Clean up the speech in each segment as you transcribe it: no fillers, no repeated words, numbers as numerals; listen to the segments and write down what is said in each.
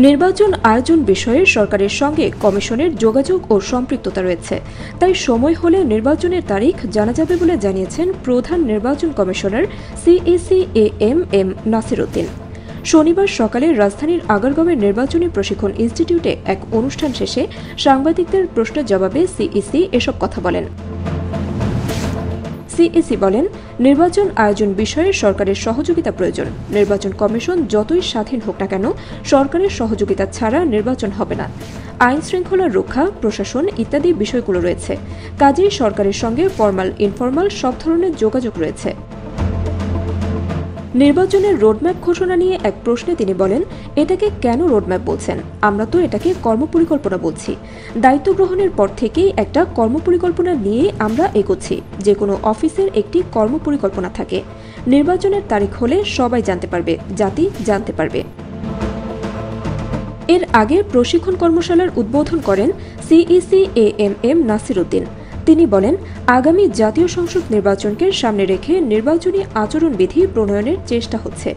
নির্বাচন আয়োজন বিষয়ে সরকারের সঙ্গে কমিশনের যোগাযোগ ও সম্পৃক্ততা রয়েছে, তাই সময় হলে নির্বাচনের তারিখ জানা যাবে বলে জানিয়েছেন প্রধান নির্বাচন commissioner CEC M Nasir Uddin. শনিবার সকালে রাজধানীর আগারগাঁওয়ের নির্বাচনী প্রশিক্ষণ ইনস্টিটিউটে এক অনুষ্ঠান শেষে সাংবাদিকদের প্রশ্নের জবাবে সিইসি এসব কথা বলেন। সিইসি বলেন, নির্বাচন আয়োজন বিষয়ে সরকারের সহযোগিতা প্রয়োজন। নির্বাচন কমিশন যতই স্বাধীন হোক না কেন, সরকারের সহযোগিতা ছাড়া নির্বাচন হবে না। আইন শৃঙ্খলা রক্ষা, প্রশাসন ইত্যাদি বিষয়গুলো রয়েছে। কাজেই সরকারের সঙ্গে ফরমাল ইনফরমাল সব ধরনের যোগাযোগ রয়েছে। নির্বাচনের রোডম্যাপ ঘোষণা নিয়ে এক প্রশ্নে তিনি বলেন, এটাকে কেন রোডম্যাপ বলছেন? আমরা তো এটাকে কর্মপরিকল্পনা বলছি। দায়িত্ব গ্রহণের পর থেকেই একটা কর্মপরিকল্পনা নিয়ে আমরা এগোচ্ছি। যে কোনো অফিসের একটি কর্মপরিকল্পনা থাকে। নির্বাচনের তারিখ হলে সবাই জানতে পারবে, জাতি জানতে পারবে। এর আগে প্রশিক্ষণ কর্মশালার উদ্বোধন করেন সিইসি এম নাসির উদ্দিন। তিনি বলেন, আগামী জাতীয় সংসদ নির্বাচনকে সামনে রেখে নির্বাচনী আচরণবিধি প্রণয়নের চেষ্টা হচ্ছে।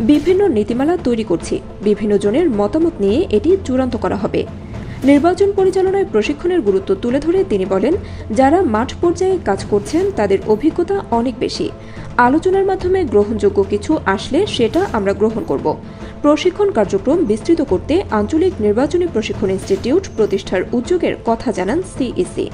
বিভিন্ন নীতিমালা তৈরি করছি। বিভিন্ন জনের মতামত নিয়ে এটি চূড়ান্ত করা হবে। নির্বাচন পরিচালনায় প্রশিক্ষণের গুরুত্ব তুলে ধরে তিনি বলেন, যারা মাঠ পর্যায়ে কাজ করছেন তাদের অভিজ্ঞতা অনেক বেশি। আলোচনার মাধ্যমে গ্রহণযোগ্য কিছু আসলে সেটা আমরা গ্রহণ করব। প্রশিক্ষণ কার্যক্রম বিস্তৃত করতে আঞ্চলিক নির্বাচনী প্রশিক্ষণ ইনস্টিটিউট প্রতিষ্ঠার উদ্যোগের কথা জানান সিইসি।